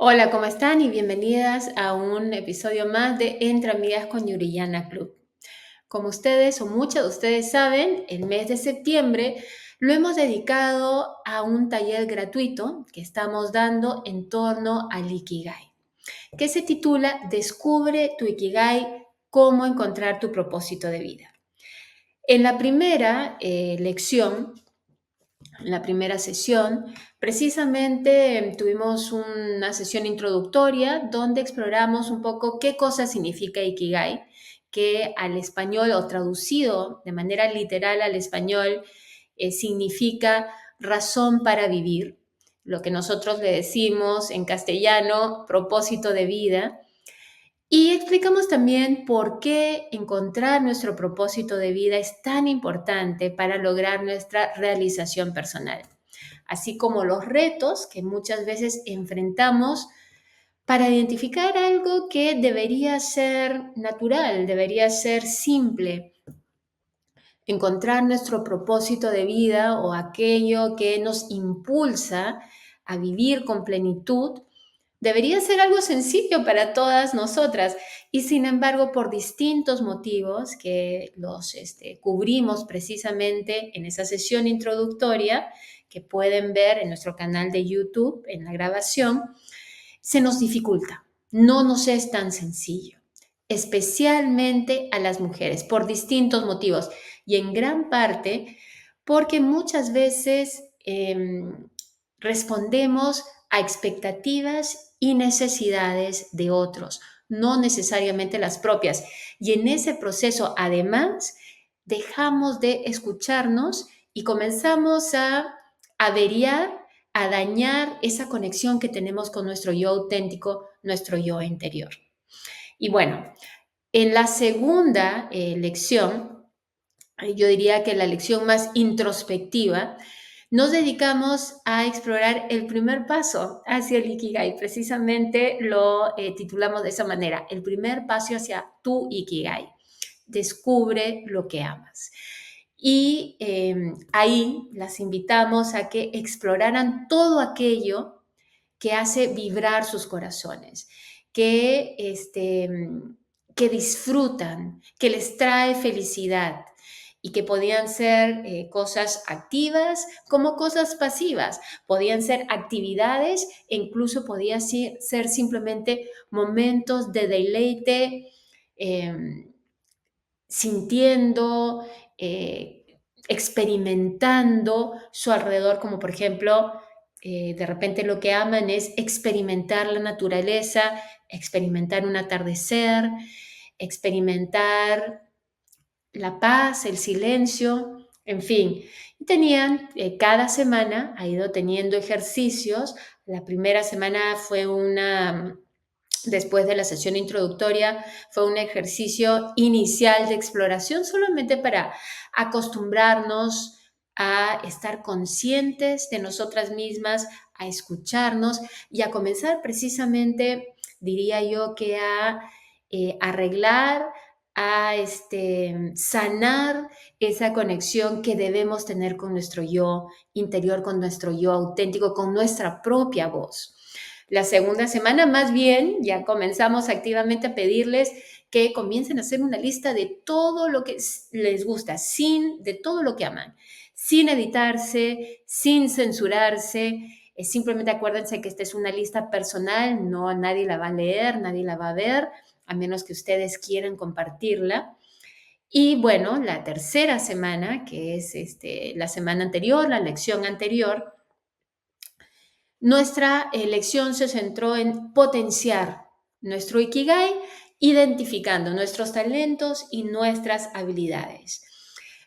Hola, ¿cómo están? Y bienvenidas a un episodio más de Entre Amigas con Yuriyana Club. Como ustedes o muchas de ustedes saben, el mes de septiembre lo hemos dedicado a un taller gratuito que estamos dando en torno al Ikigai, que se titula Descubre tu Ikigai, cómo encontrar tu propósito de vida. En la primera lección, en la primera sesión, precisamente tuvimos una sesión introductoria donde exploramos un poco qué cosa significa Ikigai, que al español o traducido de manera literal al español significa razón para vivir, lo que nosotros le decimos en castellano propósito de vida. Y explicamos también por qué encontrar nuestro propósito de vida es tan importante para lograr nuestra realización personal, así como los retos que muchas veces enfrentamos para identificar algo que debería ser natural, debería ser simple, encontrar nuestro propósito de vida o aquello que nos impulsa a vivir con plenitud. Debería ser algo sencillo para todas nosotras y sin embargo por distintos motivos que los cubrimos precisamente en esa sesión introductoria que pueden ver en nuestro canal de YouTube en la grabación, se nos dificulta, no nos es tan sencillo, especialmente a las mujeres por distintos motivos y en gran parte porque muchas veces respondemos a expectativas y necesidades de otros, no necesariamente las propias. Y en ese proceso, además, dejamos de escucharnos y comenzamos a averiar, a dañar esa conexión que tenemos con nuestro yo auténtico, nuestro yo interior. Y bueno, en la segunda lección, yo diría que la lección más introspectiva, nos dedicamos a explorar el primer paso hacia el Ikigai. Precisamente lo titulamos de esa manera, el primer paso hacia tu Ikigai. Descubre lo que amas. Y ahí las invitamos a que exploraran todo aquello que hace vibrar sus corazones, que disfrutan, que les trae felicidad y que podían ser cosas activas como cosas pasivas, podían ser actividades e incluso podía ser simplemente momentos de deleite, eh, sintiendo, experimentando su alrededor, como por ejemplo, de repente lo que aman es experimentar la naturaleza, experimentar un atardecer, experimentar la paz, el silencio, en fin. Tenían, cada semana ha ido teniendo ejercicios. La primera semana fue después de la sesión introductoria, fue un ejercicio inicial de exploración solamente para acostumbrarnos a estar conscientes de nosotras mismas, a escucharnos y a comenzar precisamente, diría yo, que a arreglar, a sanar esa conexión que debemos tener con nuestro yo interior, con nuestro yo auténtico, con nuestra propia voz. La segunda semana, más bien, ya comenzamos activamente a pedirles que comiencen a hacer una lista de todo lo que les gusta, de todo lo que aman, sin editarse, sin censurarse. Simplemente acuérdense que esta es una lista personal, no nadie la va a leer, nadie la va a ver, a menos que ustedes quieran compartirla. Y bueno, la tercera semana, que es la semana anterior, la lección anterior, nuestra lección se centró en potenciar nuestro Ikigai, identificando nuestros talentos y nuestras habilidades.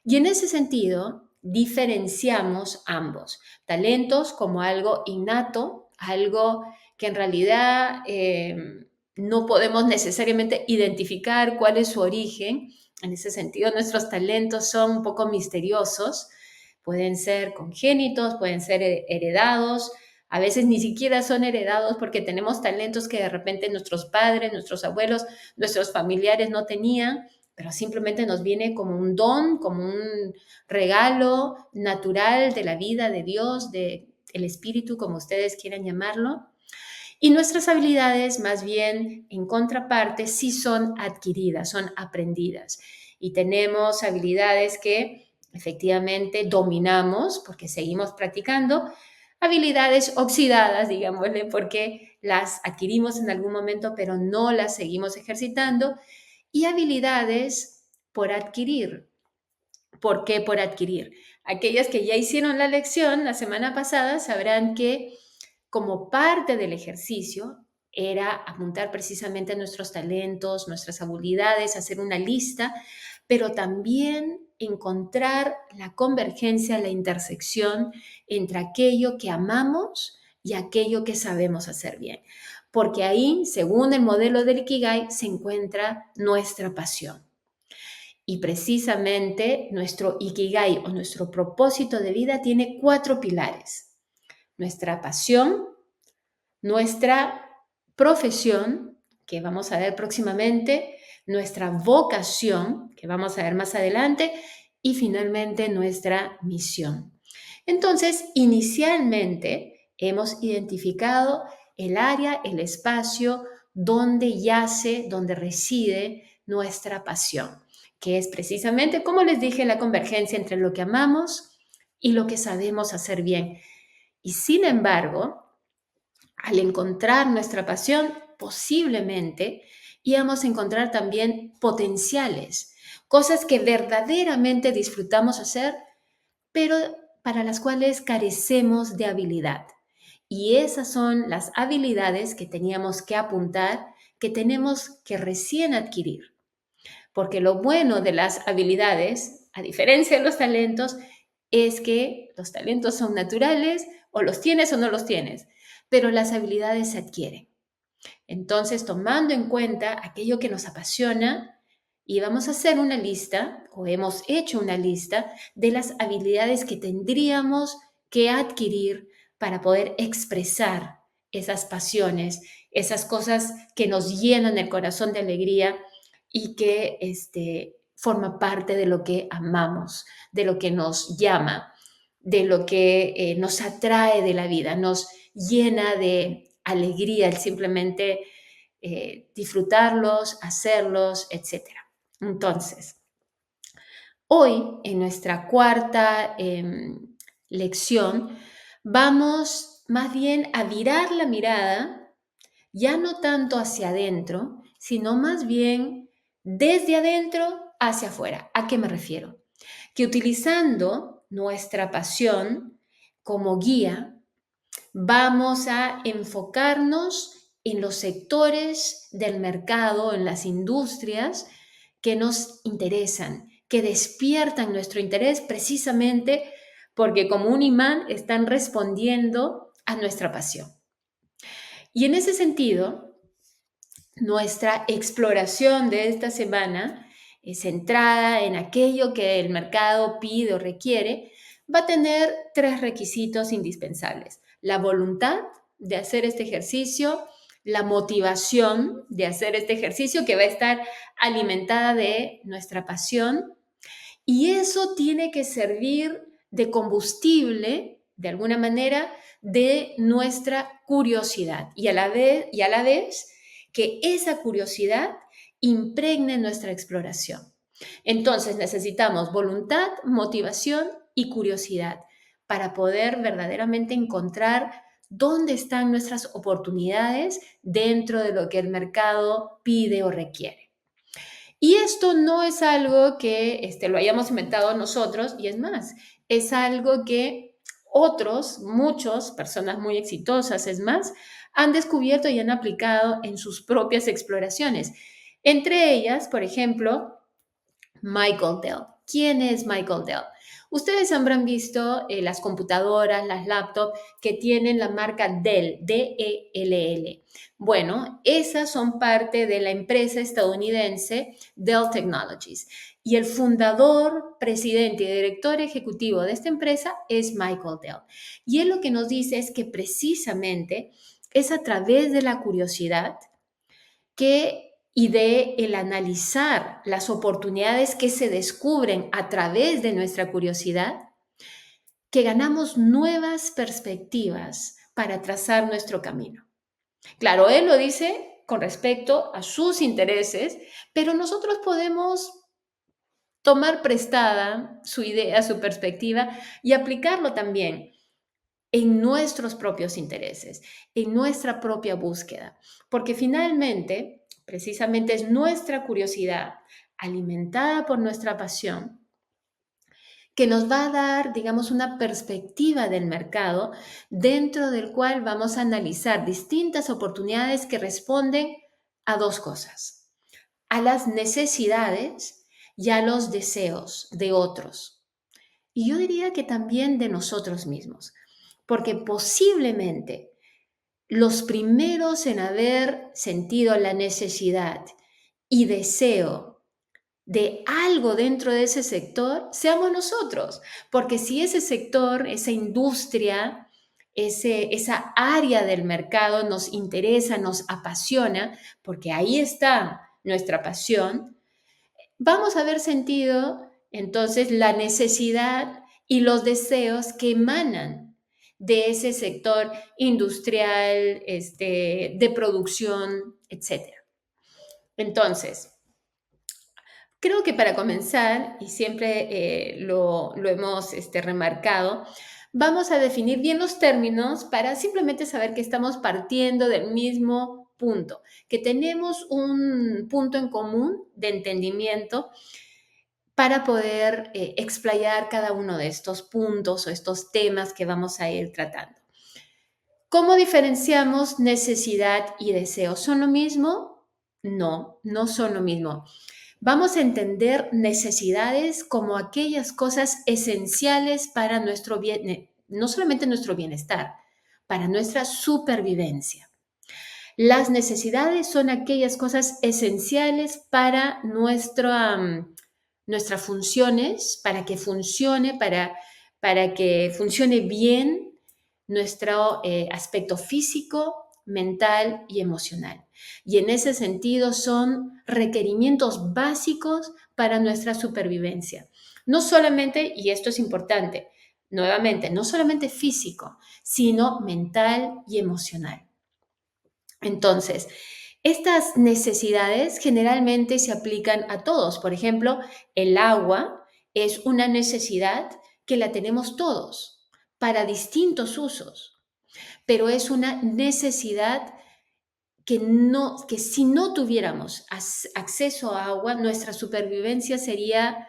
Y en ese sentido, diferenciamos ambos. Talentos como algo innato, algo que en realidad no podemos necesariamente identificar cuál es su origen. En ese sentido, nuestros talentos son un poco misteriosos. Pueden ser congénitos, pueden ser heredados, a veces ni siquiera son heredados porque tenemos talentos que de repente nuestros padres, nuestros abuelos, nuestros familiares no tenían, pero simplemente nos viene como un don, como un regalo natural de la vida, de Dios, del espíritu, como ustedes quieran llamarlo. Y nuestras habilidades, más bien, en contraparte, sí son adquiridas, son aprendidas. Y tenemos habilidades que efectivamente dominamos porque seguimos practicando, habilidades oxidadas, digámosle, porque las adquirimos en algún momento, pero no las seguimos ejercitando, y habilidades por adquirir. ¿Por qué por adquirir? Aquellas que ya hicieron la lección la semana pasada sabrán que como parte del ejercicio era apuntar precisamente nuestros talentos, nuestras habilidades, hacer una lista, pero también encontrar la convergencia, la intersección entre aquello que amamos y aquello que sabemos hacer bien. Porque ahí, según el modelo del Ikigai, se encuentra nuestra pasión. Y precisamente nuestro Ikigai o nuestro propósito de vida tiene 4 pilares. Nuestra pasión, nuestra profesión, que vamos a ver próximamente, nuestra vocación, que vamos a ver más adelante, y finalmente nuestra misión. Entonces, inicialmente hemos identificado el área, el espacio donde yace, donde reside nuestra pasión, que es precisamente, como les dije, la convergencia entre lo que amamos y lo que sabemos hacer bien. Y sin embargo, al encontrar nuestra pasión, posiblemente íbamos a encontrar también potenciales, cosas que verdaderamente disfrutamos hacer, pero para las cuales carecemos de habilidad. Y esas son las habilidades que teníamos que apuntar, que tenemos que recién adquirir. Porque lo bueno de las habilidades, a diferencia de los talentos, es que los talentos son naturales, o los tienes o no los tienes, pero las habilidades se adquieren. Entonces, tomando en cuenta aquello que nos apasiona, y vamos a hacer una lista, o hemos hecho una lista, de las habilidades que tendríamos que adquirir para poder expresar esas pasiones, esas cosas que nos llenan el corazón de alegría y que forma parte de lo que amamos, de lo que nos llama, de lo que nos atrae de la vida, nos llena de alegría el simplemente disfrutarlos, hacerlos, etcétera. Entonces, hoy en nuestra cuarta lección vamos más bien a virar la mirada, ya no tanto hacia adentro, sino más bien desde adentro hacia afuera. ¿A qué me refiero? Que utilizando nuestra pasión como guía, vamos a enfocarnos en los sectores del mercado, en las industrias que nos interesan, que despiertan nuestro interés precisamente porque como un imán están respondiendo a nuestra pasión. Y en ese sentido, nuestra exploración de esta semana, centrada en aquello que el mercado pide o requiere, va a tener 3 requisitos indispensables: la voluntad de hacer este ejercicio, la motivación de hacer este ejercicio, que va a estar alimentada de nuestra pasión, y eso tiene que servir de combustible, de alguna manera, de nuestra curiosidad, y a la vez que esa curiosidad impregne nuestra exploración. Entonces necesitamos voluntad, motivación y curiosidad para poder verdaderamente encontrar dónde están nuestras oportunidades dentro de lo que el mercado pide o requiere. Y esto no es algo que lo hayamos inventado nosotros, y es más, es algo que otros, muchos, personas muy exitosas, es más, han descubierto y han aplicado en sus propias exploraciones. Entre ellas, por ejemplo, Michael Dell. ¿Quién es Michael Dell? Ustedes habrán visto las computadoras, las laptops que tienen la marca Dell, D-E-L-L. Bueno, esas son parte de la empresa estadounidense Dell Technologies. Y el fundador, presidente y director ejecutivo de esta empresa es Michael Dell. Y él lo que nos dice es que precisamente es a través de la curiosidad y de el analizar las oportunidades que se descubren a través de nuestra curiosidad, que ganamos nuevas perspectivas para trazar nuestro camino. Claro, él lo dice con respecto a sus intereses, pero nosotros podemos tomar prestada su idea, su perspectiva y aplicarlo también en nuestros propios intereses, en nuestra propia búsqueda, porque finalmente, precisamente es nuestra curiosidad alimentada por nuestra pasión que nos va a dar, digamos, una perspectiva del mercado dentro del cual vamos a analizar distintas oportunidades que responden a dos cosas, a las necesidades y a los deseos de otros. Y yo diría que también de nosotros mismos, porque posiblemente los primeros en haber sentido la necesidad y deseo de algo dentro de ese sector, seamos nosotros. Porque si ese sector, esa industria, esa área del mercado nos interesa, nos apasiona, porque ahí está nuestra pasión, vamos a haber sentido entonces la necesidad y los deseos que emanan de ese sector industrial, de producción, etcétera. Entonces, creo que para comenzar, y siempre lo hemos remarcado, vamos a definir bien los términos para simplemente saber que estamos partiendo del mismo punto, que tenemos un punto en común de entendimiento para poder explayar cada uno de estos puntos o estos temas que vamos a ir tratando. ¿Cómo diferenciamos necesidad y deseo? ¿Son lo mismo? No, no son lo mismo. Vamos a entender necesidades como aquellas cosas esenciales para nuestro bien, no solamente nuestro bienestar, para nuestra supervivencia. Las necesidades son aquellas cosas esenciales para nuestras funciones, para que funcione bien nuestro aspecto físico, mental y emocional. Y en ese sentido son requerimientos básicos para nuestra supervivencia. No solamente, y esto es importante, nuevamente, no solamente físico, sino mental y emocional. Entonces, estas necesidades generalmente se aplican a todos. Por ejemplo, el agua es una necesidad que la tenemos todos para distintos usos, pero es una necesidad que si no tuviéramos acceso a agua, nuestra supervivencia sería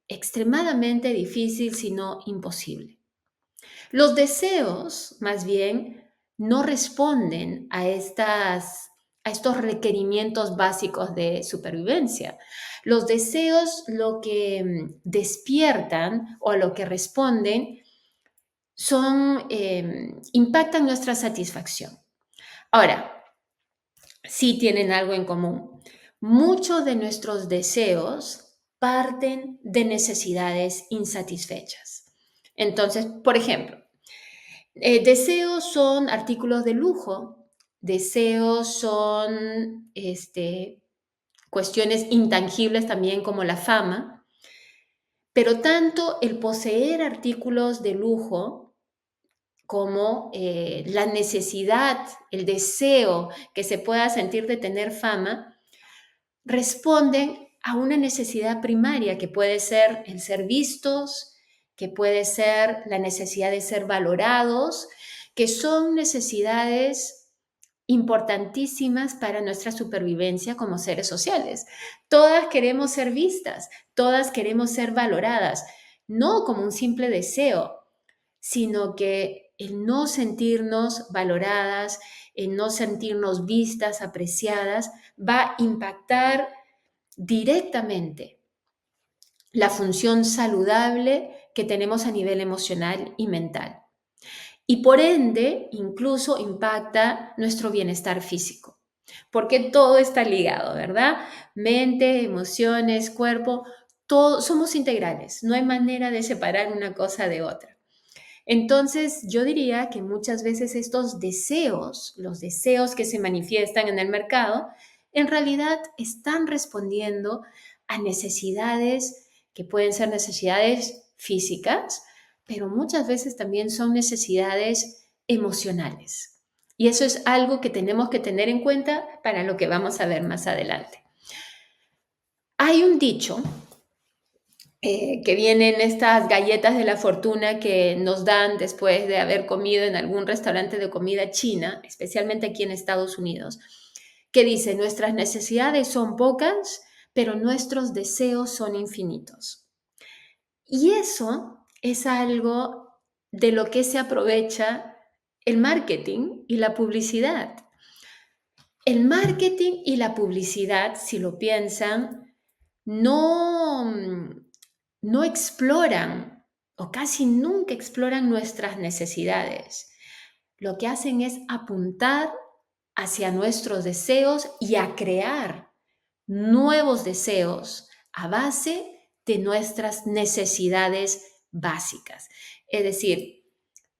extremadamente difícil, si no imposible. Los deseos, más bien, no responden a estos requerimientos básicos de supervivencia. Los deseos lo que despiertan o a lo que responden impactan nuestra satisfacción. Ahora, sí tienen algo en común. Muchos de nuestros deseos parten de necesidades insatisfechas. Entonces, por ejemplo, deseos son artículos de lujo, deseos son cuestiones intangibles también como la fama, pero tanto el poseer artículos de lujo como la necesidad, el deseo que se pueda sentir de tener fama, responden a una necesidad primaria que puede ser el ser vistos, que puede ser la necesidad de ser valorados, que son necesidades importantísimas para nuestra supervivencia como seres sociales. Todas queremos ser vistas, todas queremos ser valoradas, no como un simple deseo, sino que el no sentirnos valoradas, el no sentirnos vistas, apreciadas, va a impactar directamente la función saludable que tenemos a nivel emocional y mental. Y por ende, incluso impacta nuestro bienestar físico, porque todo está ligado, ¿verdad? Mente, emociones, cuerpo, todo, somos integrales, no hay manera de separar una cosa de otra. Entonces, yo diría que muchas veces estos deseos, los deseos que se manifiestan en el mercado, en realidad están respondiendo a necesidades que pueden ser necesidades físicas, pero muchas veces también son necesidades emocionales. Y eso es algo que tenemos que tener en cuenta para lo que vamos a ver más adelante. Hay un dicho que vienen estas galletas de la fortuna que nos dan después de haber comido en algún restaurante de comida china, especialmente aquí en Estados Unidos, que dice, nuestras necesidades son pocas, pero nuestros deseos son infinitos. Y eso es algo de lo que se aprovecha el marketing y la publicidad. El marketing y la publicidad, si lo piensan, no, no exploran o casi nunca exploran nuestras necesidades. Lo que hacen es apuntar hacia nuestros deseos y a crear nuevos deseos a base de nuestras necesidades básicas. Es decir,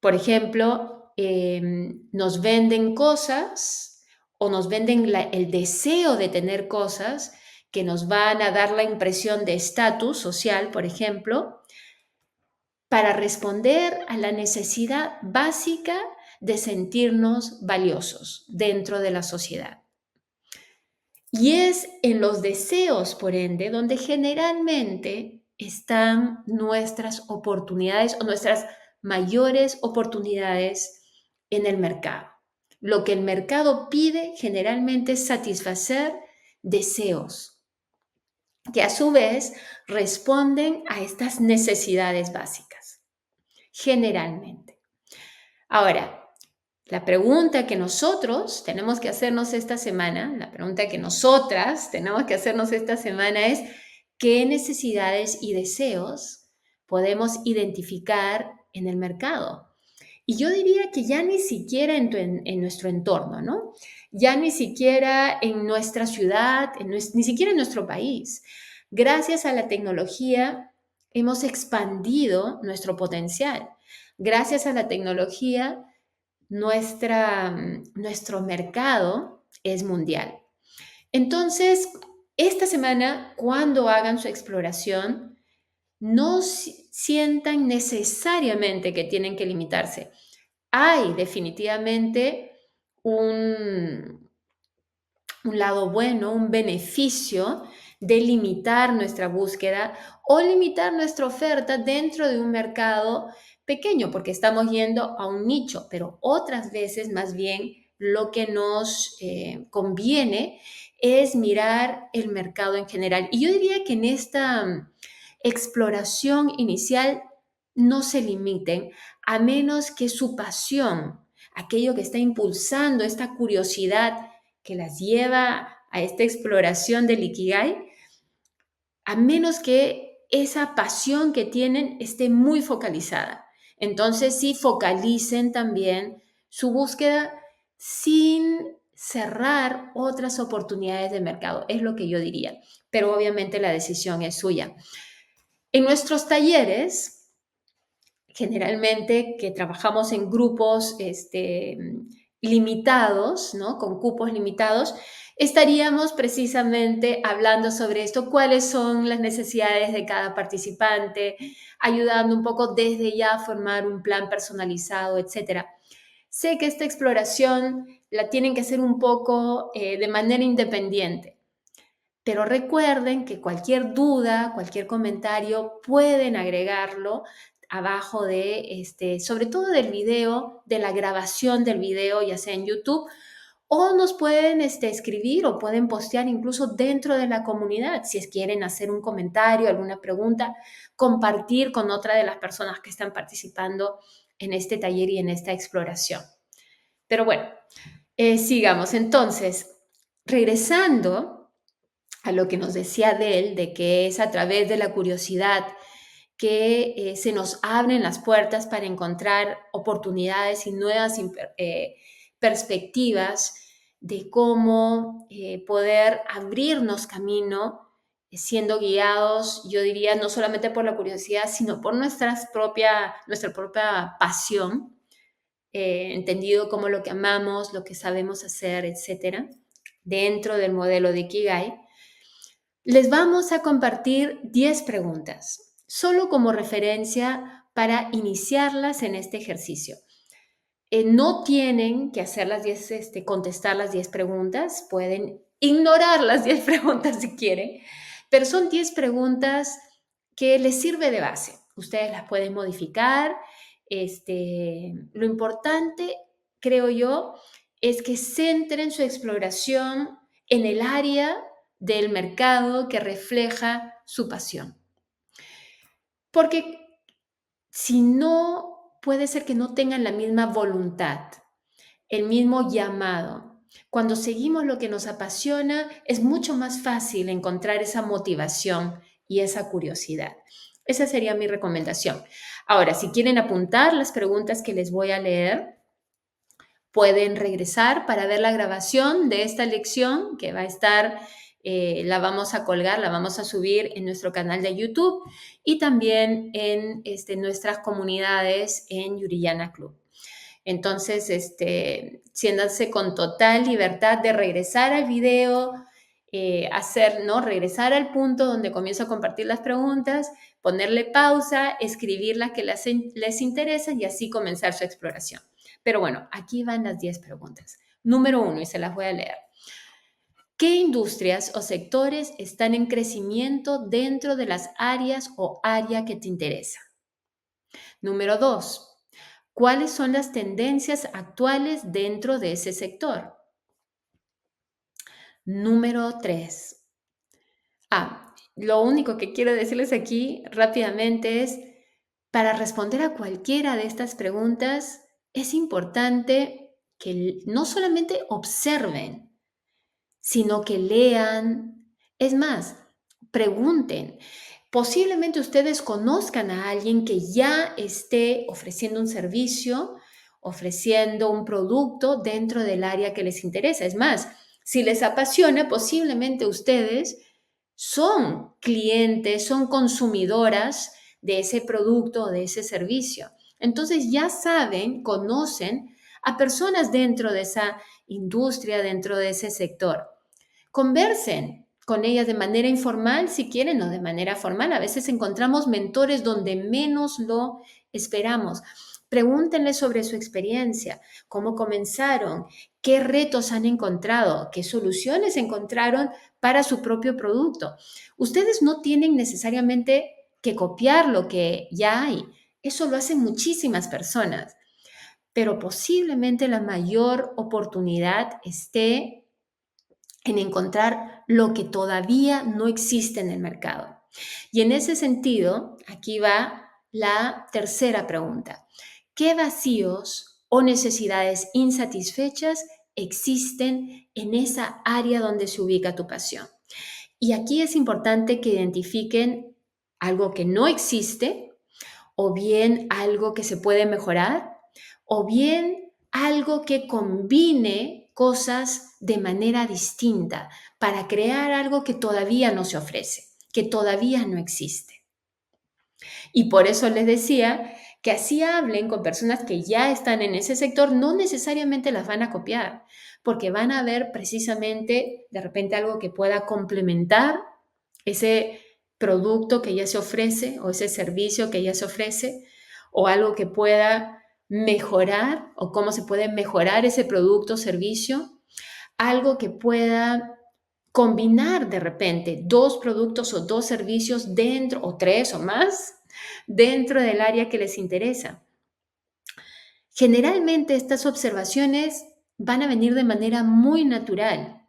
por ejemplo, nos venden cosas o nos venden el deseo de tener cosas que nos van a dar la impresión de estatus social, por ejemplo, para responder a la necesidad básica de sentirnos valiosos dentro de la sociedad. Y es en los deseos, por ende, donde generalmente están nuestras oportunidades o nuestras mayores oportunidades en el mercado. Lo que el mercado pide generalmente es satisfacer deseos, que a su vez responden a estas necesidades básicas, generalmente. Ahora, la pregunta que nosotros tenemos que hacernos esta semana, la pregunta que nosotras tenemos que hacernos esta semana es, ¿qué necesidades y deseos podemos identificar en el mercado? Y yo diría que ya ni siquiera en nuestro entorno, ¿no? Ya ni siquiera en nuestra ciudad, ni siquiera en nuestro país. Gracias a la tecnología hemos expandido nuestro potencial. Gracias a la tecnología nuestro mercado es mundial. Entonces, esta semana, cuando hagan su exploración, no sientan necesariamente que tienen que limitarse. Hay definitivamente un lado bueno, un beneficio de limitar nuestra búsqueda o limitar nuestra oferta dentro de un mercado pequeño, porque estamos yendo a un nicho, pero otras veces más bien lo que nos conviene es mirar el mercado en general. Y yo diría que en esta exploración inicial no se limiten, a menos que su pasión, aquello que está impulsando esta curiosidad que las lleva a esta exploración del Ikigai, a menos que esa pasión que tienen esté muy focalizada. Entonces sí focalicen también su búsqueda sin cerrar otras oportunidades de mercado, es lo que yo diría, pero obviamente la decisión es suya. En nuestros talleres, generalmente que trabajamos en grupos limitados, ¿no? Con cupos limitados, estaríamos precisamente hablando sobre esto, cuáles son las necesidades de cada participante, ayudando un poco desde ya a formar un plan personalizado, etcétera. Sé que esta exploración la tienen que hacer un poco de manera independiente, pero recuerden que cualquier duda, cualquier comentario, pueden agregarlo abajo de sobre todo del video, de la grabación del video, ya sea en YouTube, o nos pueden escribir o pueden postear incluso dentro de la comunidad, si quieren hacer un comentario, alguna pregunta, compartir con otra de las personas que están participando en este taller y en esta exploración. Pero bueno, sigamos. Entonces, regresando a lo que nos decía de él, de que es a través de la curiosidad que se nos abren las puertas para encontrar oportunidades y nuevas perspectivas de cómo poder abrirnos camino siendo guiados, yo diría, no solamente por la curiosidad, sino por nuestra propia pasión, entendido como lo que amamos, lo que sabemos hacer, etcétera, dentro del modelo de Ikigai. Les vamos a compartir 10 preguntas, solo como referencia para iniciarlas en este ejercicio. No tienen que hacer contestar las 10 preguntas, pueden ignorar las 10 preguntas si quieren, pero son 10 preguntas que les sirve de base. Ustedes las pueden modificar. Lo importante, creo yo, es que centren su exploración en el área del mercado que refleja su pasión. Porque si no, puede ser que no tengan la misma voluntad, el mismo llamado. Cuando seguimos lo que nos apasiona, es mucho más fácil encontrar esa motivación y esa curiosidad. Esa sería mi recomendación. Ahora, si quieren apuntar las preguntas que les voy a leer, pueden regresar para ver la grabación de esta lección que va a estar, la vamos a colgar, la vamos a subir en nuestro canal de YouTube y también en nuestras comunidades en Yuriyana Club. Entonces, siéntanse con total libertad de regresar al video, regresar al punto donde comienzo a compartir las preguntas, ponerle pausa, escribir las que les interesan y así comenzar su exploración. Pero bueno, aquí van las 10 preguntas. Número 1, y se las voy a leer. ¿Qué industrias o sectores están en crecimiento dentro de las áreas o área que te interesa? Número 2. ¿Cuáles son las tendencias actuales dentro de ese sector? Número 3. Lo único que quiero decirles aquí rápidamente es, para responder a cualquiera de estas preguntas, es importante que no solamente observen, sino que lean. Es más, pregunten. Posiblemente ustedes conozcan a alguien que ya esté ofreciendo un servicio, ofreciendo un producto dentro del área que les interesa. Es más, si les apasiona, posiblemente ustedes son clientes, son consumidoras de ese producto o de ese servicio. Entonces ya saben, conocen a personas dentro de esa industria, dentro de ese sector. Conversen con ellas de manera informal, si quieren, o de manera formal. A veces encontramos mentores donde menos lo esperamos. Pregúntenles sobre su experiencia, cómo comenzaron, qué retos han encontrado, qué soluciones encontraron para su propio producto. Ustedes no tienen necesariamente que copiar lo que ya hay. Eso lo hacen muchísimas personas, pero posiblemente la mayor oportunidad esté en encontrar lo que todavía no existe en el mercado. Y en ese sentido, aquí va la tercera pregunta. ¿Qué vacíos o necesidades insatisfechas existen en esa área donde se ubica tu pasión? Y aquí es importante que identifiquen algo que no existe, o bien algo que se puede mejorar, o bien algo que combine cosas de manera distinta para crear algo que todavía no se ofrece, que todavía no existe. Y por eso les decía que así hablen con personas que ya están en ese sector, no necesariamente las van a copiar, porque van a ver precisamente de repente algo que pueda complementar ese producto que ya se ofrece o ese servicio que ya se ofrece, o algo que pueda mejorar o cómo se puede mejorar ese producto o servicio, algo que pueda combinar de repente dos productos o dos servicios dentro, o tres o más, dentro del área que les interesa. Generalmente estas observaciones van a venir de manera muy natural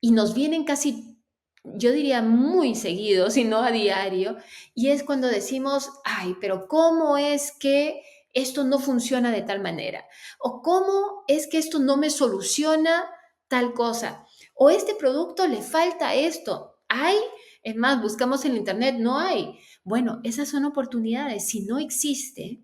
y nos vienen casi, yo diría, muy seguido, si no a diario, y es cuando decimos, ay, pero ¿cómo es que esto no funciona de tal manera? ¿O cómo es que esto no me soluciona tal cosa? ¿O este producto le falta esto? ¿Hay? Es más, buscamos en internet, no hay. Bueno, esas son oportunidades. Si no existe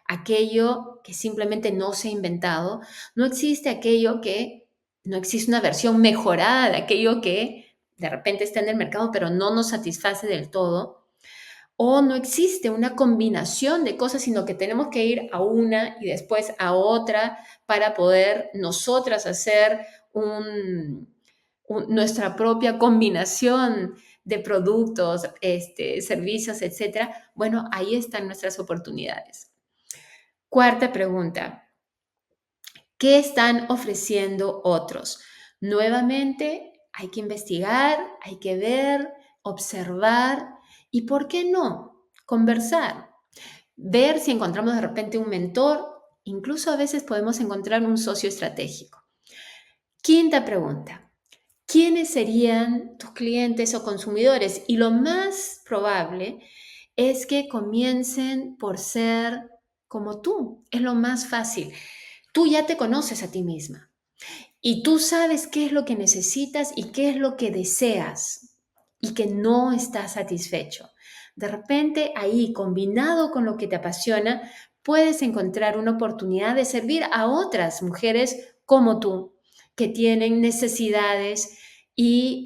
aquello que simplemente no se ha inventado, no existe aquello que, no existe una versión mejorada de aquello que de repente está en el mercado pero no nos satisface del todo, o no existe una combinación de cosas, sino que tenemos que ir a una y después a otra para poder nosotras hacer nuestra propia combinación de productos, servicios, etcétera. Bueno, ahí están nuestras oportunidades. Cuarta pregunta. ¿Qué están ofreciendo otros? Nuevamente, hay que investigar, hay que ver, observar y, ¿por qué no? Conversar. Ver si encontramos de repente un mentor, incluso a veces podemos encontrar un socio estratégico. Quinta pregunta. ¿Quiénes serían tus clientes o consumidores? Y lo más probable es que comiencen por ser como tú. Es lo más fácil. Tú ya te conoces a ti misma y tú sabes qué es lo que necesitas y qué es lo que deseas y que no estás satisfecho. De repente ahí, combinado con lo que te apasiona, puedes encontrar una oportunidad de servir a otras mujeres como tú, que tienen necesidades y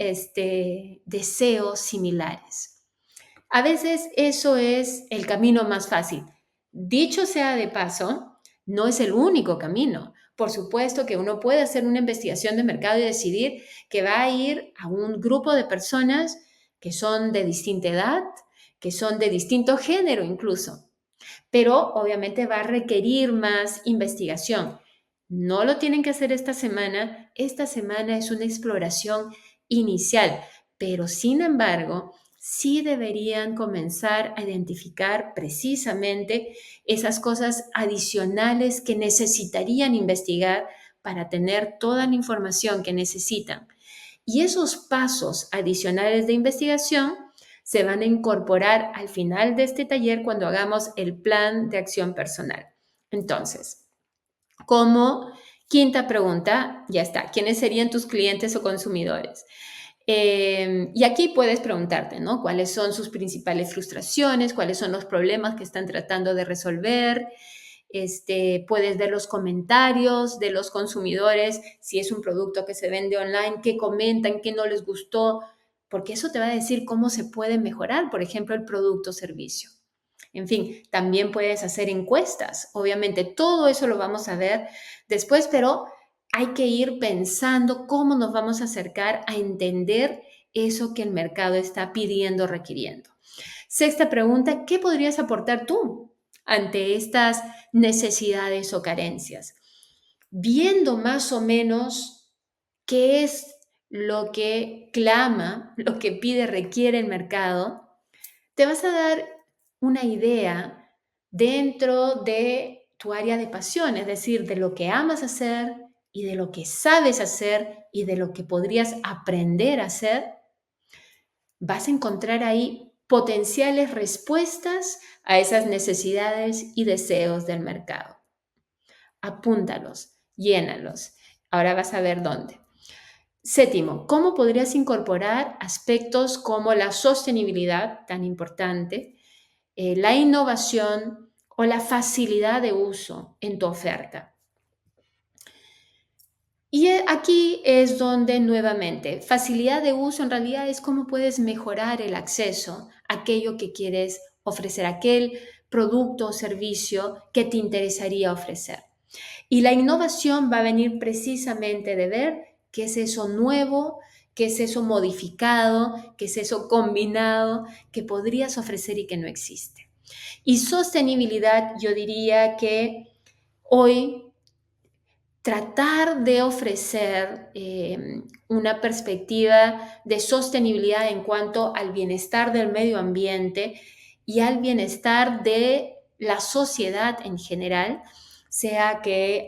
deseos similares. A veces eso es el camino más fácil. Dicho sea de paso, no es el único camino. Por supuesto que uno puede hacer una investigación de mercado y decidir que va a ir a un grupo de personas que son de distinta edad, que son de distinto género incluso, pero obviamente va a requerir más investigación. No lo tienen que hacer esta semana es una exploración inicial, pero sin embargo, sí deberían comenzar a identificar precisamente esas cosas adicionales que necesitarían investigar para tener toda la información que necesitan. Y esos pasos adicionales de investigación se van a incorporar al final de este taller cuando hagamos el plan de acción personal. Entonces, como quinta pregunta, ya está, ¿quiénes serían tus clientes o consumidores? Y aquí puedes preguntarte, ¿no? ¿Cuáles son sus principales frustraciones? ¿Cuáles son los problemas que están tratando de resolver? Puedes ver los comentarios de los consumidores, si es un producto que se vende online, qué comentan, qué no les gustó, porque eso te va a decir cómo se puede mejorar, por ejemplo, el producto o servicio. En fin, también puedes hacer encuestas. Obviamente, todo eso lo vamos a ver después, pero hay que ir pensando cómo nos vamos a acercar a entender eso que el mercado está pidiendo, requiriendo. Sexta pregunta, ¿qué podrías aportar tú ante estas necesidades o carencias? Viendo más o menos qué es lo que clama, lo que pide, requiere el mercado, te vas a dar una idea dentro de tu área de pasión, es decir, de lo que amas hacer y de lo que sabes hacer y de lo que podrías aprender a hacer. Vas a encontrar ahí potenciales respuestas a esas necesidades y deseos del mercado. Apúntalos, llénalos. Ahora vas a ver dónde. Séptimo, ¿cómo podrías incorporar aspectos como la sostenibilidad, tan importante, la innovación o la facilidad de uso en tu oferta? Y aquí es donde nuevamente, facilidad de uso en realidad es cómo puedes mejorar el acceso a aquello que quieres ofrecer, aquel producto o servicio que te interesaría ofrecer. Y la innovación va a venir precisamente de ver qué es eso nuevo, qué es eso modificado, qué es eso combinado que podrías ofrecer y que no existe. Y sostenibilidad, yo diría que hoy tratar de ofrecer una perspectiva de sostenibilidad en cuanto al bienestar del medio ambiente y al bienestar de la sociedad en general, sea que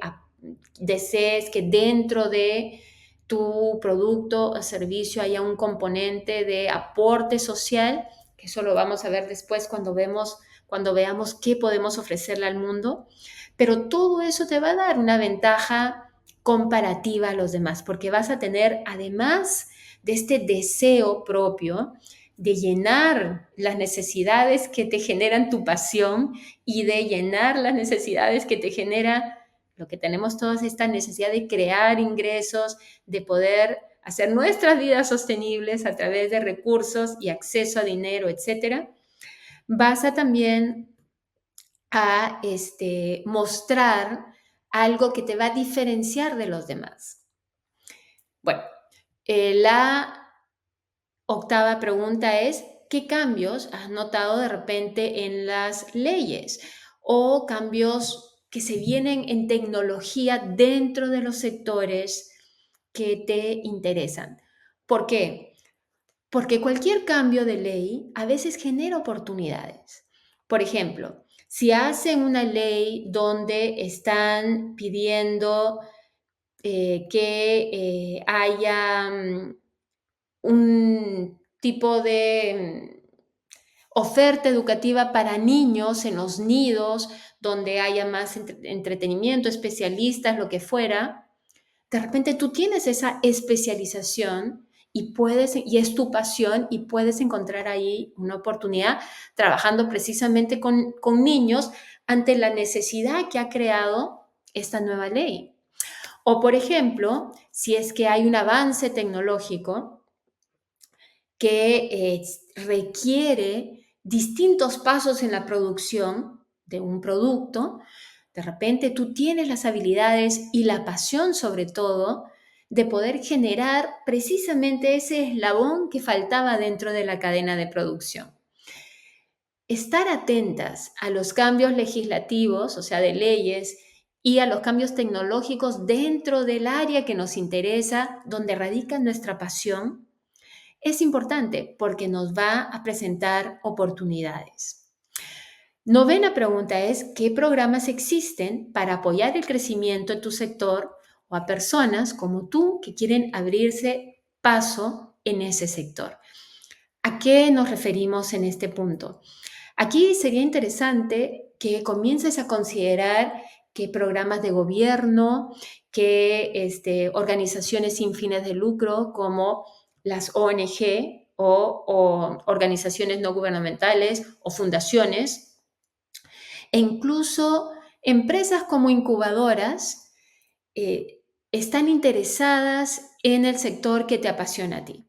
desees que dentro de tu producto o servicio haya un componente de aporte social, que eso lo vamos a ver después cuando veamos qué podemos ofrecerle al mundo, pero todo eso te va a dar una ventaja comparativa a los demás, porque vas a tener, además de este deseo propio, de llenar las necesidades que te generan tu pasión y de llenar las necesidades que te genera lo que tenemos todos, esta necesidad de crear ingresos, de poder hacer nuestras vidas sostenibles a través de recursos y acceso a dinero, etcétera. Vas a también a mostrar algo que te va a diferenciar de los demás. Bueno, la octava pregunta es, ¿qué cambios has notado de repente en las leyes o cambios que se vienen en tecnología dentro de los sectores que te interesan. ¿Por qué? Porque cualquier cambio de ley a veces genera oportunidades. Por ejemplo, si hacen una ley donde están pidiendo que haya un tipo de oferta educativa para niños en los nidos, donde haya más entretenimiento, especialistas, lo que fuera, de repente tú tienes esa especialización y es tu pasión y puedes encontrar ahí una oportunidad trabajando precisamente con niños ante la necesidad que ha creado esta nueva ley. O, por ejemplo, si es que hay un avance tecnológico que requiere distintos pasos en la producción de un producto, de repente tú tienes las habilidades y la pasión sobre todo de poder generar precisamente ese eslabón que faltaba dentro de la cadena de producción. Estar atentas a los cambios legislativos, o sea, de leyes, y a los cambios tecnológicos dentro del área que nos interesa, donde radica nuestra pasión, es importante porque nos va a presentar oportunidades. Novena pregunta es, ¿qué programas existen para apoyar el crecimiento en tu sector o a personas como tú que quieren abrirse paso en ese sector? ¿A qué nos referimos en este punto? Aquí sería interesante que comiences a considerar qué programas de gobierno, qué organizaciones sin fines de lucro como las ONG o organizaciones no gubernamentales o fundaciones, e incluso empresas como incubadoras están interesadas en el sector que te apasiona a ti.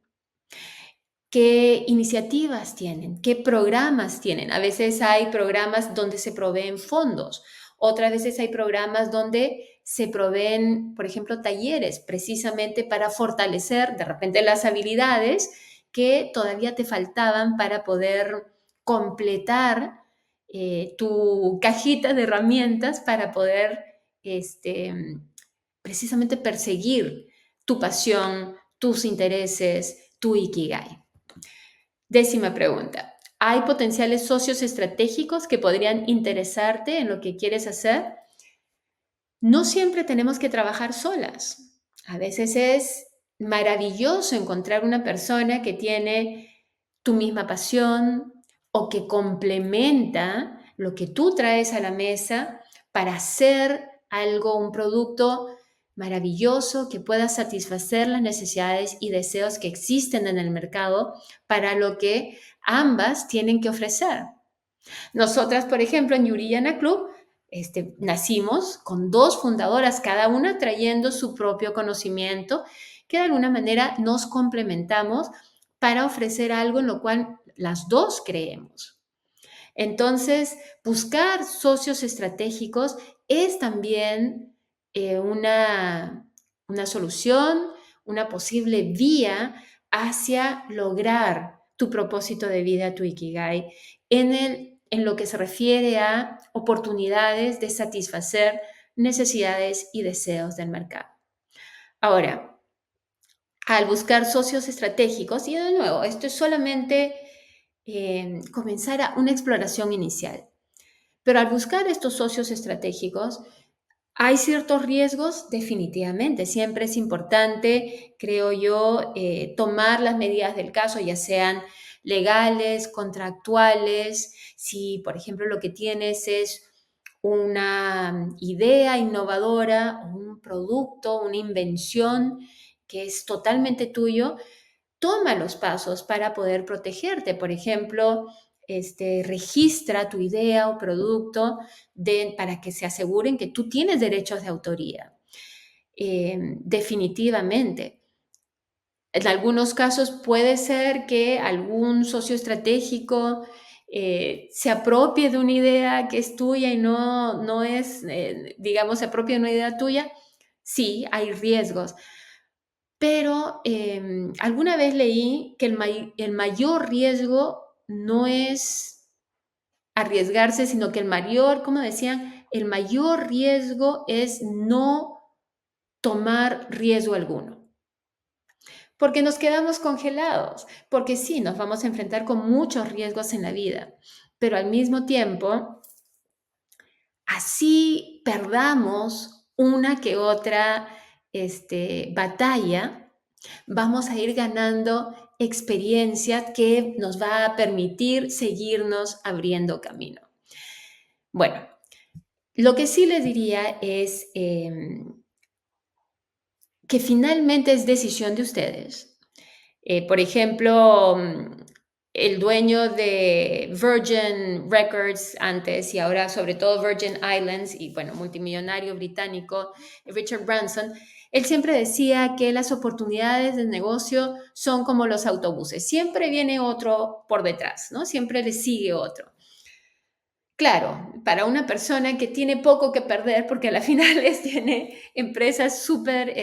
¿Qué iniciativas tienen? ¿Qué programas tienen? A veces hay programas donde se proveen fondos, otras veces hay programas donde se proveen, por ejemplo, talleres precisamente para fortalecer de repente las habilidades que todavía te faltaban para poder completar tu cajita de herramientas para poder precisamente perseguir tu pasión, tus intereses, tu ikigai. Décima pregunta. ¿Hay potenciales socios estratégicos que podrían interesarte en lo que quieres hacer? No siempre tenemos que trabajar solas. A veces es maravilloso encontrar una persona que tiene tu misma pasión o que complementa lo que tú traes a la mesa para hacer algo, un producto maravilloso que pueda satisfacer las necesidades y deseos que existen en el mercado para lo que ambas tienen que ofrecer. Nosotras, por ejemplo, en Yuriyana Club, nacimos con dos fundadoras, cada una trayendo su propio conocimiento, que de alguna manera nos complementamos para ofrecer algo en lo cual las dos creemos. Entonces, buscar socios estratégicos es también una solución, una posible vía hacia lograr tu propósito de vida, tu Ikigai, en lo que se refiere a oportunidades de satisfacer necesidades y deseos del mercado. Ahora, al buscar socios estratégicos, y de nuevo, esto es solamente comenzar una exploración inicial, pero al buscar estos socios estratégicos, ¿hay ciertos riesgos? Definitivamente. Siempre es importante, creo yo, tomar las medidas del caso, ya sean legales, contractuales. Si, por ejemplo, lo que tienes es una idea innovadora, un producto, una invención que es totalmente tuyo, toma los pasos para poder protegerte. Por ejemplo, registra tu idea o producto para que se aseguren que tú tienes derechos de autoría. Definitivamente. En algunos casos puede ser que algún socio estratégico se apropie de una idea que es tuya y no es, digamos, se apropie de una idea tuya. Sí, hay riesgos. Pero alguna vez leí que el mayor riesgo no es arriesgarse, sino que el mayor, como decían, el mayor riesgo es no tomar riesgo alguno. Porque nos quedamos congelados, porque sí, nos vamos a enfrentar con muchos riesgos en la vida, pero al mismo tiempo, así perdamos una que otra batalla, vamos a ir ganando experiencia que nos va a permitir seguirnos abriendo camino. Bueno, lo que sí les diría es que finalmente es decisión de ustedes. Por ejemplo, el dueño de Virgin Records antes y ahora sobre todo Virgin Islands y bueno, multimillonario británico, Richard Branson, él siempre decía que las oportunidades de negocio son como los autobuses, siempre viene otro por detrás, ¿no? Siempre le sigue otro. Claro, para una persona que tiene poco que perder, porque a la final tiene empresas súper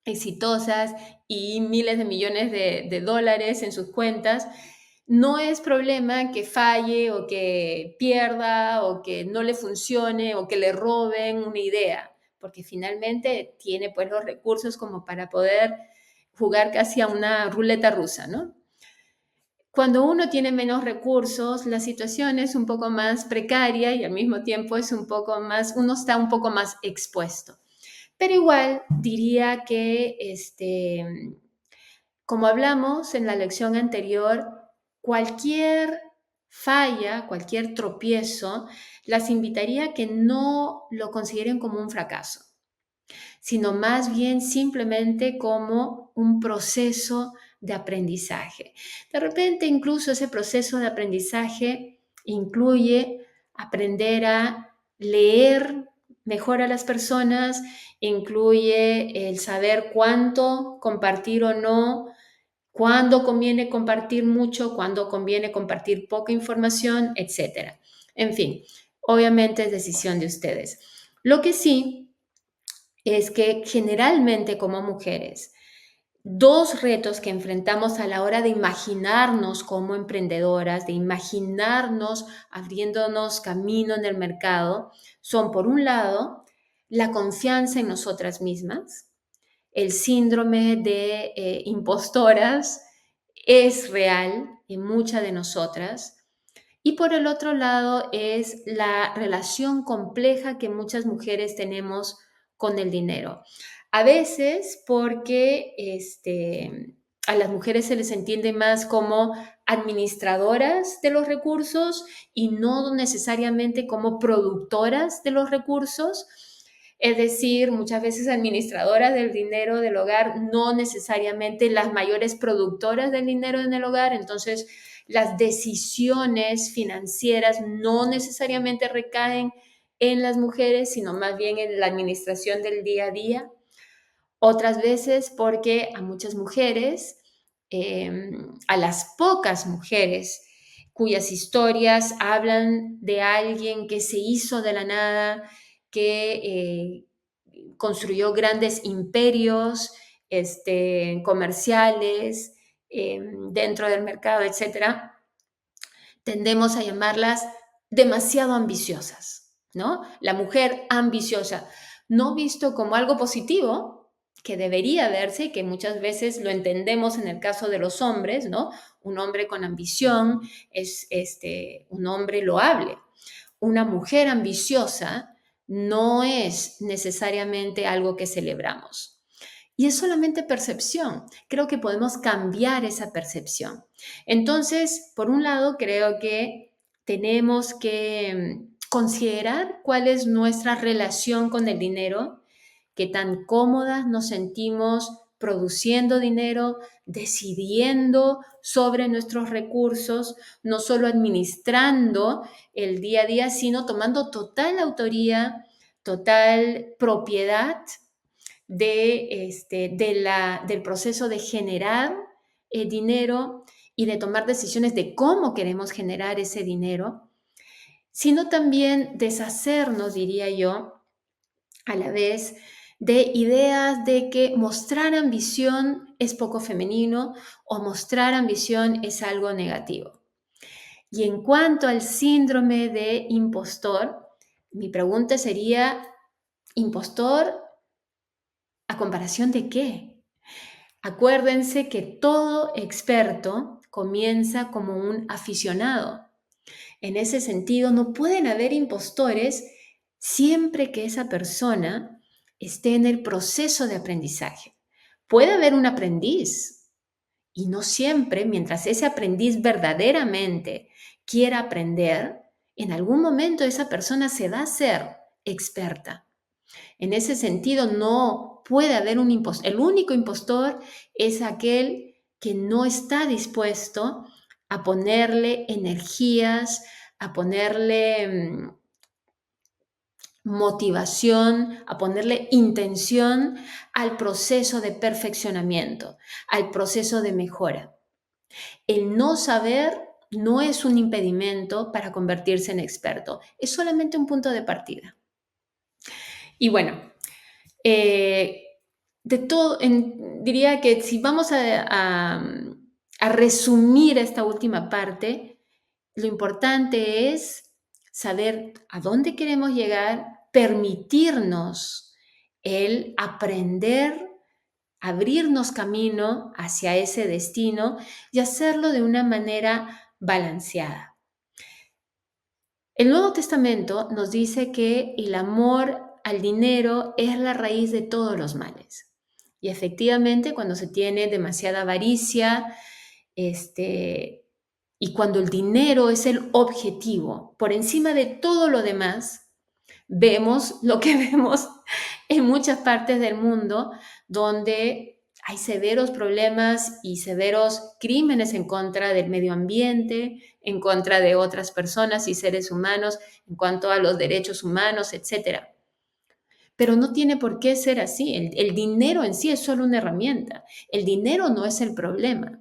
exitosas y miles de millones de dólares en sus cuentas, no es problema que falle o que pierda o que no le funcione o que le roben una idea, porque finalmente tiene pues los recursos como para poder jugar casi a una ruleta rusa, ¿no? Cuando uno tiene menos recursos, la situación es un poco más precaria y al mismo tiempo es un poco más, uno está un poco más expuesto. Pero igual diría que, como hablamos en la lección anterior, cualquier falla, cualquier tropiezo, las invitaría a que no lo consideren como un fracaso, sino más bien simplemente como un proceso de aprendizaje. De repente, incluso ese proceso de aprendizaje incluye aprender a leer mejor a las personas, incluye el saber cuánto compartir o no, cuándo conviene compartir mucho, cuándo conviene compartir poca información, etc. En fin, obviamente es decisión de ustedes. Lo que sí es que generalmente como mujeres, dos retos que enfrentamos a la hora de imaginarnos como emprendedoras, de imaginarnos abriéndonos camino en el mercado, son por un lado la confianza en nosotras mismas, el síndrome de impostoras es real en muchas de nosotras. Y por el otro lado es la relación compleja que muchas mujeres tenemos con el dinero. A veces porque a las mujeres se les entiende más como administradoras de los recursos y no necesariamente como productoras de los recursos. Es decir, muchas veces administradoras del dinero del hogar, no necesariamente las mayores productoras del dinero en el hogar. Entonces, las decisiones financieras no necesariamente recaen en las mujeres, sino más bien en la administración del día a día. Otras veces porque a muchas mujeres, a las pocas mujeres cuyas historias hablan de alguien que se hizo de la nada, que construyó grandes imperios comerciales dentro del mercado, etcétera, tendemos a llamarlas demasiado ambiciosas, ¿no? La mujer ambiciosa, no visto como algo positivo, que debería verse y que muchas veces lo entendemos en el caso de los hombres, ¿no? Un hombre con ambición es un hombre loable. Una mujer ambiciosa no es necesariamente algo que celebramos. Y es solamente percepción. Creo que podemos cambiar esa percepción. Entonces, por un lado, creo que tenemos que considerar cuál es nuestra relación con el dinero, qué tan cómodas nos sentimos produciendo dinero, decidiendo sobre nuestros recursos, no solo administrando el día a día, sino tomando total autoría, total propiedad del proceso de generar dinero y de tomar decisiones de cómo queremos generar ese dinero, sino también deshacernos, diría yo, a la vez de ideas de que mostrar ambición es poco femenino o mostrar ambición es algo negativo. Y en cuanto al síndrome de impostor, mi pregunta sería, ¿impostor a comparación de qué? Acuérdense que todo experto comienza como un aficionado. En ese sentido, no pueden haber impostores siempre que esa persona esté en el proceso de aprendizaje. Puede haber un aprendiz y no siempre, mientras ese aprendiz verdaderamente quiera aprender, en algún momento esa persona se va a ser experta. En ese sentido, no puede haber un impostor. El único impostor es aquel que no está dispuesto a ponerle energías, a ponerle motivación, a ponerle intención al proceso de perfeccionamiento, al proceso de mejora. El no saber no es un impedimento para convertirse en experto, es solamente un punto de partida. Y bueno, de todo, diría que si vamos a resumir esta última parte, lo importante es saber a dónde queremos llegar, permitirnos el aprender, abrirnos camino hacia ese destino y hacerlo de una manera balanceada. El Nuevo Testamento nos dice que el amor al dinero es la raíz de todos los males. Y efectivamente, cuando se tiene demasiada avaricia, y cuando el dinero es el objetivo, por encima de todo lo demás, vemos lo que vemos en muchas partes del mundo donde hay severos problemas y severos crímenes en contra del medio ambiente, en contra de otras personas y seres humanos, en cuanto a los derechos humanos, etc. Pero no tiene por qué ser así. El dinero en sí es solo una herramienta. El dinero no es el problema.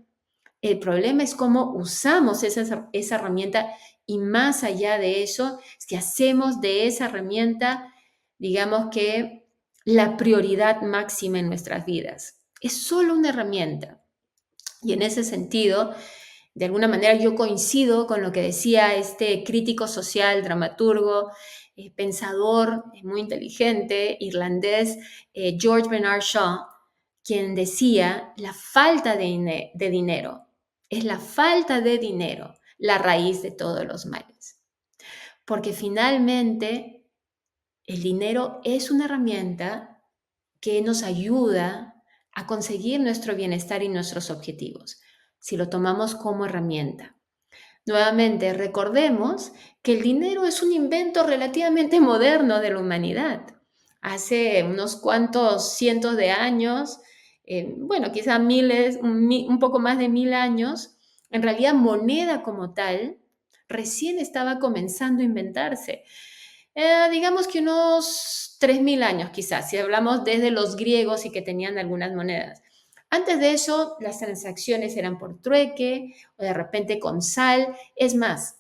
El problema es cómo usamos esa herramienta y más allá de eso, si hacemos de esa herramienta, digamos que la prioridad máxima en nuestras vidas. Es solo una herramienta. Y en ese sentido, de alguna manera yo coincido con lo que decía este crítico social, dramaturgo, pensador muy inteligente, irlandés, George Bernard Shaw, quien decía, la falta de dinero, es la falta de dinero la raíz de todos los males. Porque finalmente el dinero es una herramienta que nos ayuda a conseguir nuestro bienestar y nuestros objetivos, si lo tomamos como herramienta. Nuevamente, recordemos que el dinero es un invento relativamente moderno de la humanidad. Hace unos cuantos cientos de años, bueno, quizá miles, un poco más de 1000 años, en realidad moneda como tal recién estaba comenzando a inventarse. Digamos que unos 3000 años quizás, si hablamos desde los griegos y que tenían algunas monedas. Antes de eso, las transacciones eran por trueque o de repente con sal. Es más,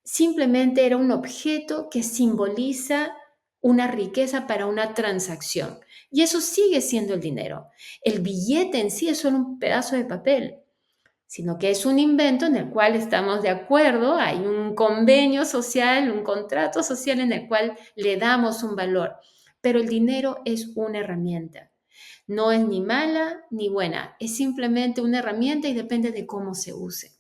simplemente era un objeto que simboliza una riqueza para una transacción. Y eso sigue siendo el dinero. El billete en sí es solo un pedazo de papel, sino que es un invento en el cual estamos de acuerdo, hay un convenio social, un contrato social en el cual le damos un valor. Pero el dinero es una herramienta. No es ni mala ni buena, es simplemente una herramienta y depende de cómo se use.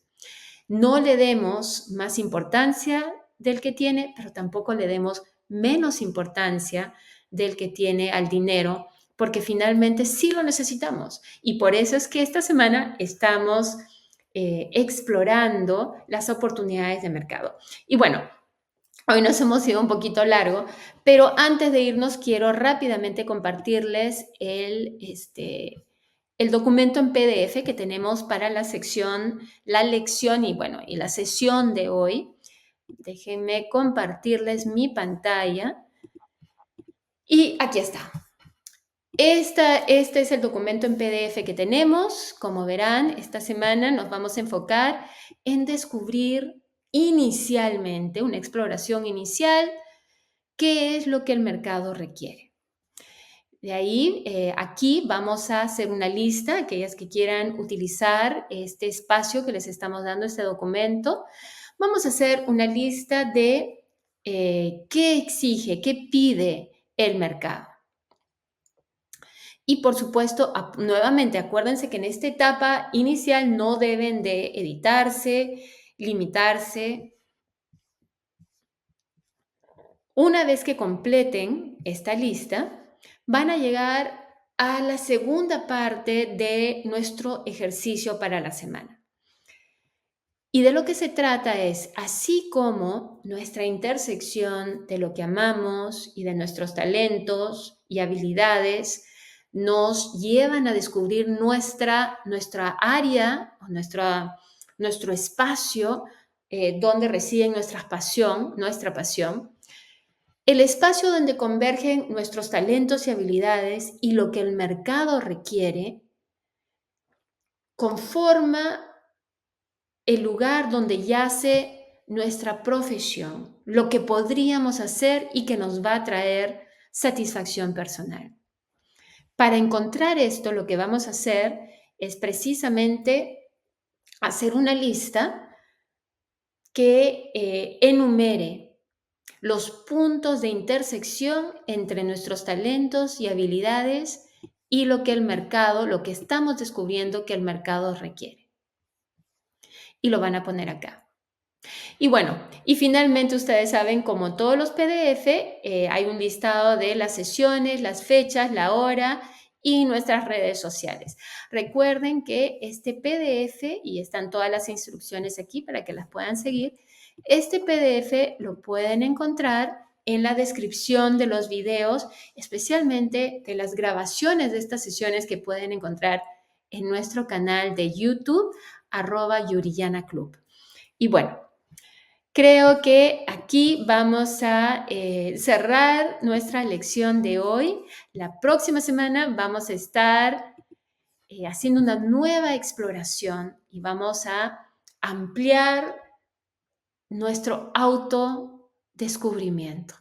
No le demos más importancia del que tiene, pero tampoco le demos menos importancia del que tiene al dinero, porque finalmente sí lo necesitamos. Y por eso es que esta semana estamos explorando las oportunidades de mercado. Y bueno, hoy nos hemos ido un poquito largo, pero antes de irnos quiero rápidamente compartirles el documento en PDF que tenemos para la sección, la lección y bueno, y la sesión de hoy. Déjenme compartirles mi pantalla. Y aquí está. Este es el documento en PDF que tenemos. Como verán, esta semana nos vamos a enfocar en descubrir inicialmente, una exploración inicial, qué es lo que el mercado requiere. De ahí, aquí vamos a hacer una lista, aquellas que quieran utilizar este espacio que les estamos dando, este documento, Vamos a hacer una lista de qué exige, qué pide el mercado. Y por supuesto, nuevamente, acuérdense que en esta etapa inicial no deben de editarse, limitarse. Una vez que completen esta lista, van a llegar a la segunda parte de nuestro ejercicio para la semana. Y de lo que se trata es, así como nuestra intersección de lo que amamos y de nuestros talentos y habilidades nos llevan a descubrir nuestra área o nuestro espacio donde reside nuestra pasión, el espacio donde convergen nuestros talentos y habilidades y lo que el mercado requiere, conforma el lugar donde yace nuestra profesión, lo que podríamos hacer y que nos va a traer satisfacción personal. Para encontrar esto, lo que vamos a hacer es precisamente hacer una lista que enumere los puntos de intersección entre nuestros talentos y habilidades y lo que el mercado, lo que estamos descubriendo que el mercado requiere. Y lo van a poner acá. Y bueno, y finalmente ustedes saben, como todos los PDF, hay un listado de las sesiones, las fechas, la hora y nuestras redes sociales. Recuerden que este PDF, y están todas las instrucciones aquí para que las puedan seguir, este PDF lo pueden encontrar en la descripción de los videos, especialmente de las grabaciones de estas sesiones que pueden encontrar en nuestro canal de YouTube, @YurianaClub. Y bueno, creo que aquí vamos a cerrar nuestra lección de hoy. La próxima semana vamos a estar haciendo una nueva exploración y vamos a ampliar nuestro autodescubrimiento.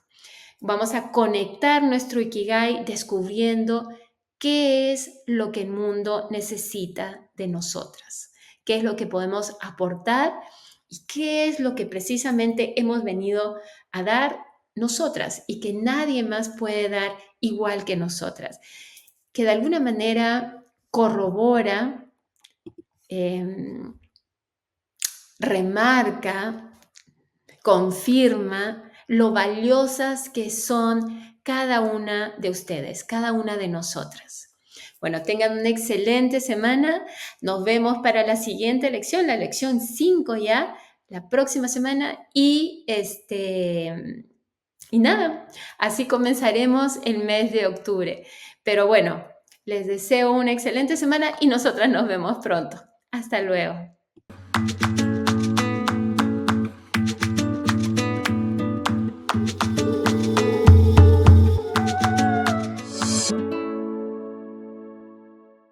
Vamos a conectar nuestro Ikigai descubriendo qué es lo que el mundo necesita de nosotras, qué es lo que podemos aportar y qué es lo que precisamente hemos venido a dar nosotras y que nadie más puede dar igual que nosotras, que de alguna manera corrobora, remarca, confirma lo valiosas que son cada una de ustedes, cada una de nosotras. Bueno, tengan una excelente semana. Nos vemos para la siguiente lección, la lección 5 ya, la próxima semana. Y nada, así comenzaremos el mes de octubre. Pero bueno, les deseo una excelente semana y nosotras nos vemos pronto. Hasta luego.